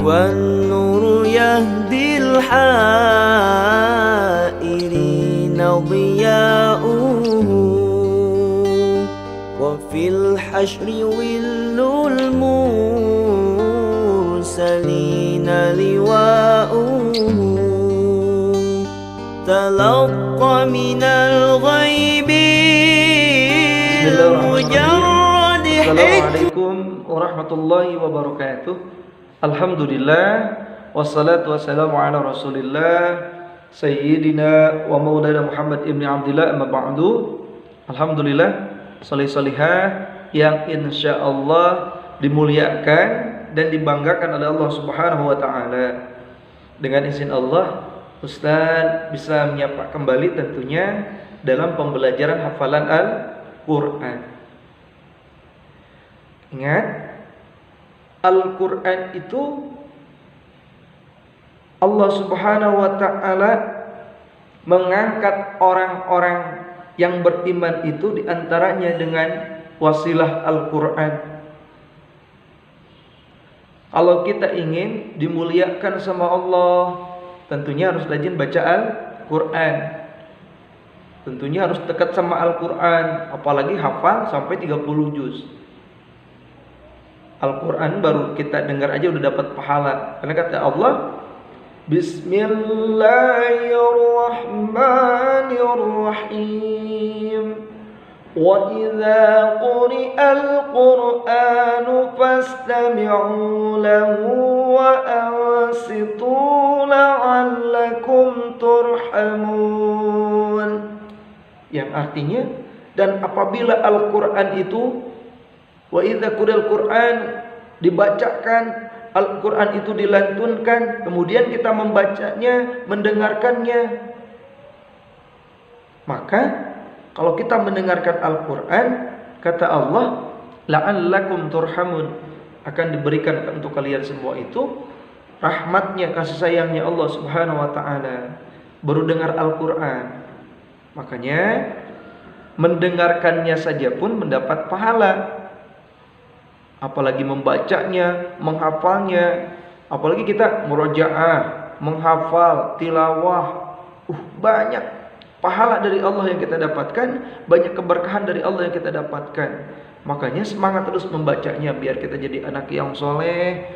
والنور يهدي الحائرين ضياؤه وفي الحشر ول المرسلين لواؤه تلقى من الغيب مجرد Assalamualaikum warahmatullahi wabarakatuh. Alhamdulillah wassalatu wassalamu ala Rasulillah Sayyidina wa Maulana Muhammad ibn Abdillah amma ba'du. Alhamdulillah, salih-salihah yang insyaallah dimuliakan dan dibanggakan oleh Allah Subhanahu wa taala. Dengan izin Allah, Ustaz bisa menyapa kembali tentunya dalam pembelajaran hafalan Al-Qur'an. Ingat, Al-Quran itu Allah Subhanahu wa ta'ala mengangkat orang-orang yang beriman itu diantaranya dengan wasilah Al-Quran. Kalau kita ingin dimuliakan sama Allah, tentunya harus rajin baca Al-Quran. Tentunya harus dekat sama Al-Quran, apalagi hafal sampai 30 juz. Al-Quran baru kita dengar aja udah dapat pahala. Karena kata Allah, Bismillahirrahmanirrahim. Wa idza quri'al Qur'anu fastami'u lahu wa ansitu la'allakum turhamun. Yang artinya, dan apabila Al-Quran itu wa idza quri'al Qur'an dibacakan, Al-Quran itu dilantunkan, kemudian kita membacanya, mendengarkannya, maka kalau kita mendengarkan Al-Quran, kata Allah, la'allakum turhamun, akan diberikan untuk kalian semua itu rahmatnya, kasih sayangnya Allah Subhanahu wa ta'ala. Baru dengar Al-Quran, makanya mendengarkannya saja pun mendapat pahala, apalagi membacanya, menghafalnya, apalagi kita murojaah, menghafal, tilawah, banyak pahala dari Allah yang kita dapatkan, banyak keberkahan dari Allah yang kita dapatkan. Makanya semangat terus membacanya biar kita jadi anak yang soleh,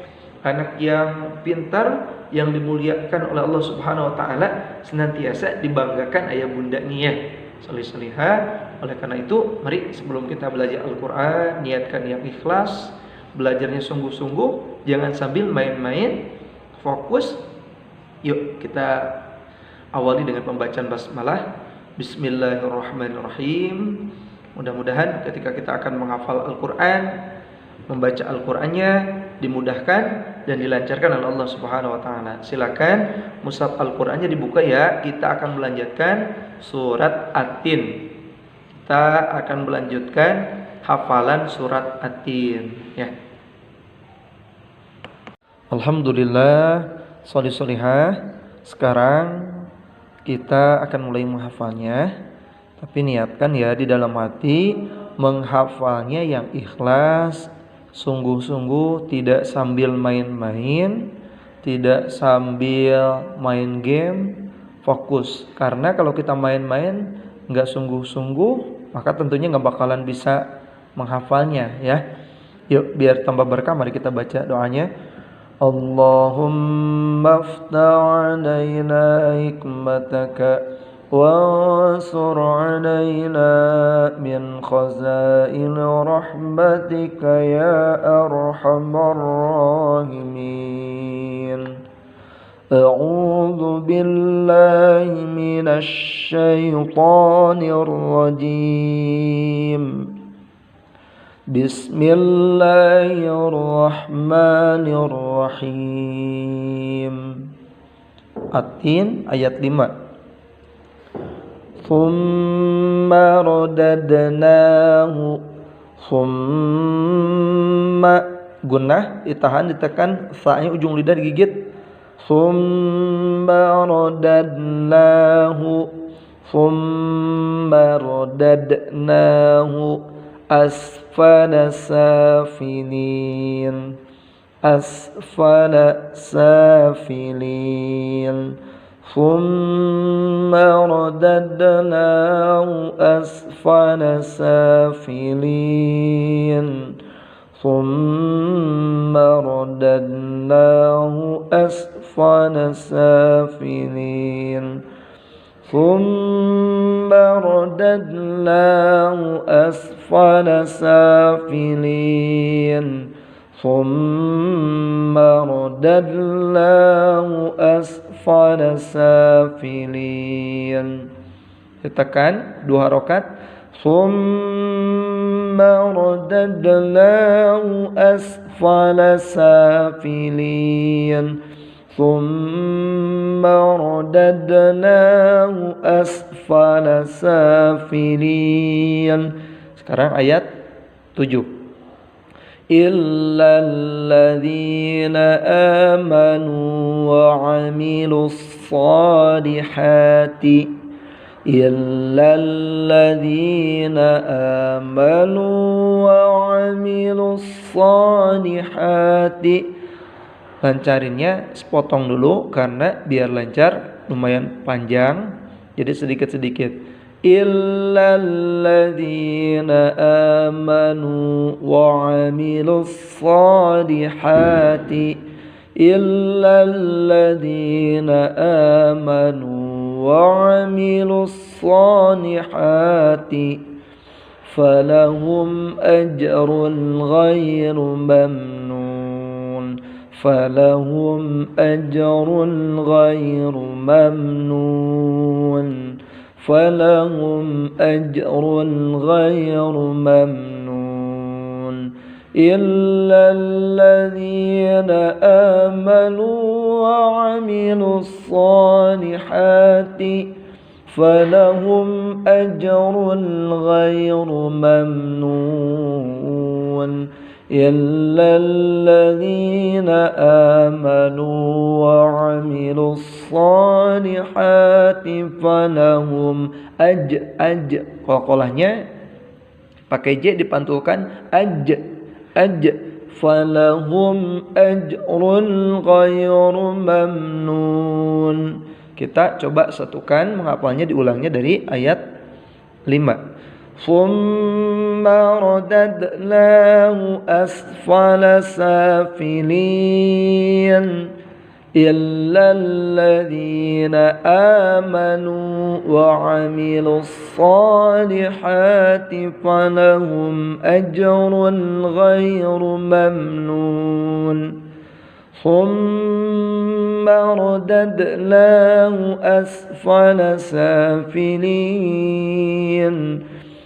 anak yang pintar, yang dimuliakan oleh Allah Subhanahu wa ta'ala, senantiasa dibanggakan ayah bundanya, salih-salihah. Oleh karena itu, mari sebelum kita belajar Al-Quran, niatkan yang ikhlas, belajarnya sungguh-sungguh, jangan sambil main-main, fokus. Yuk kita awali dengan pembacaan basmalah. Bismillahirrahmanirrahim. Mudah-mudahan ketika kita akan menghafal Al-Quran, membaca Al-Qurannya dimudahkan dan dilancarkan oleh Allah Subhanahu wa ta'ala. Silakan mushaf Al-Qurannya dibuka ya. Kita akan melanjutkan surat At-Tin. Kita akan melanjutkan hafalan surat At-Tin ya. Alhamdulillah, sholih-sholihah. Sekarang kita akan mulai menghafalnya. Tapi niatkan ya di dalam hati menghafalnya yang ikhlas, sungguh-sungguh, tidak sambil main-main, tidak sambil main game, fokus. Karena kalau kita main-main nggak sungguh-sungguh, maka tentunya nggak bakalan bisa menghafalnya ya. Yuk biar tambah berkah, mari kita baca doanya. Allahumma aftah alaina hikmataka wansur alaina min khazain rahmatika ya arhamar rahimin. A'udzu billahi minasy syaithanir rajim. Bismillahirrahmanirrahim. At-Tin ayat 5. Thumma radadnahu. Thumma gunnah ditahan, ditekan, fa-nya ujung lidah digigit. Thumma radadnahu. Thumma radadnahu asfala safilin. أسفل سافلين ثم رددناه أسفل سافلين ثم رددناه أسفل سافلين ثم رددناه أسفل سافلين ثم رددناه أسفل سافلين. Ditekan 2 harokat. Thumma radadnahu asfala safilin. Thumma radadnahu asfala safilin. Sekarang ayat 7. Illalladzina amanu wa 'amilus salihati illalladzina amanu wa 'amilus salihati. Lancarinnya sepotong dulu karena biar lancar, lumayan panjang, jadi sedikit-sedikit. Illalladzina amanu wa 'amilus salihati illalladzina amanu wa 'amilus salihati falahum ajrun ghairu mamnun falahum ajrun ghairu mamnun falahum ajrun ghairu mamnun illalladzina amanu wa 'amilus salihati falahum ajrun ghairu mamnun illalladzina amanu wa 'amilus salihati falahum qalqalahnya pakai j dipantulkan falahum ajrun ghairu mamnun. Kita coba satukan menghafalnya, diulangnya dari ayat 5. Thumma radadnahu asfala safilin illalladzina amanu wa 'amilus salihati falahum ajrun ghairu mamnun. Thumma radadnahu asfala safilin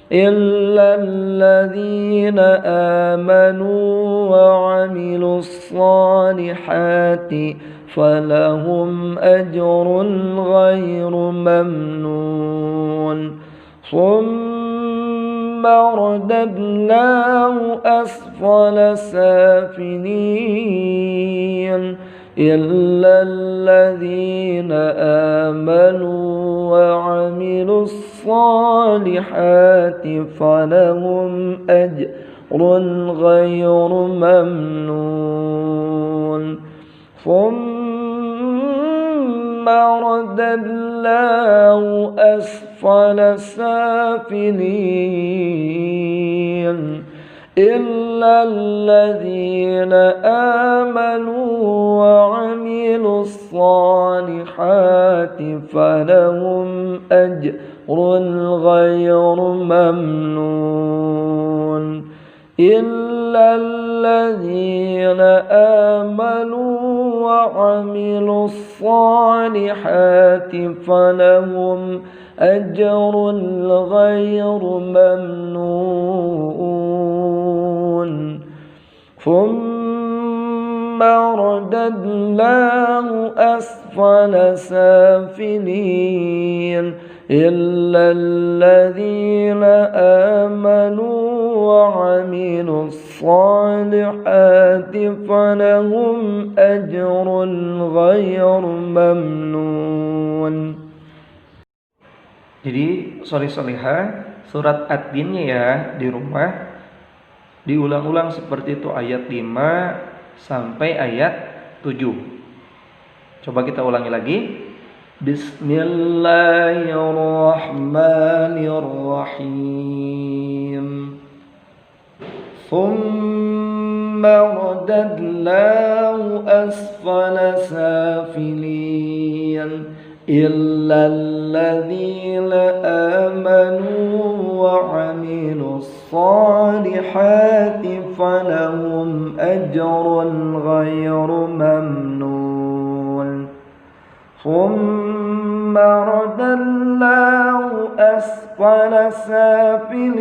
illalladzina amanu wa 'amilus salihati falahum ajrun ghairu mamnun. Thumma radadnahu asfala safilin illalladzina amanu wa 'amilus salihati falahum ajrun ghairu mamnun. Thumma radadnahu asfala safilin illalladzina amanu wa 'amilus salihati falahum ajrun ghairu mamnun. Illalladzina amanu wa 'amilus salihati falahum ajrun ghairu mamnun. Thumma radadnahu asfala safilin illalladzina amanu wa 'amilus salihati falahum ajrun ghairu mamnun. Jadi solih-solihah surat Ad-Dinnya ya di rumah diulang-ulang seperti itu ayat 5 sampai ayat 7. Coba kita ulangi lagi. Bismillahirrahmanirrahim. Thumma radadnahu asfala safilin illa alladhina amanu wa 'amilus salihati falahum ajrun ghairu mamnun. ثم رددناه أسفل سافلين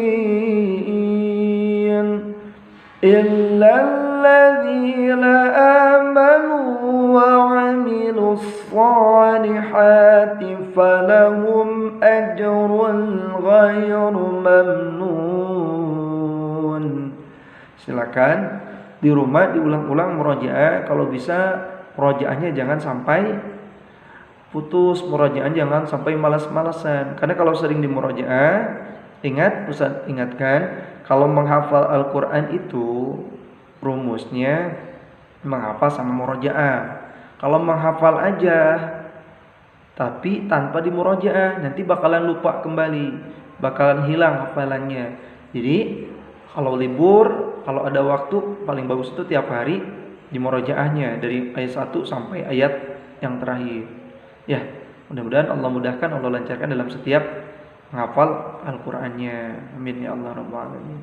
إلا الذين آمنوا وعملوا الصالحات فلهم أجر غير ممنون. Silakan di rumah diulang-ulang murojaah. Kalau bisa murojaahnya jangan sampai putus, murojaah jangan sampai malas-malasan. Karena kalau sering di murojaah, ingat, Ustaz ingatkan, kalau menghafal Al-Quran itu rumusnya menghafal sama murojaah. Kalau menghafal aja tapi tanpa di murojaah, nanti bakalan lupa kembali, bakalan hilang hafalannya. Jadi kalau libur, kalau ada waktu, paling bagus itu tiap hari di murojaahnya dari ayat 1 sampai ayat yang terakhir. Ya, mudah-mudahan Allah mudahkan, Allah lancarkan dalam setiap menghafal Al-Qur'annya. Amin ya Allah rabbal alamin.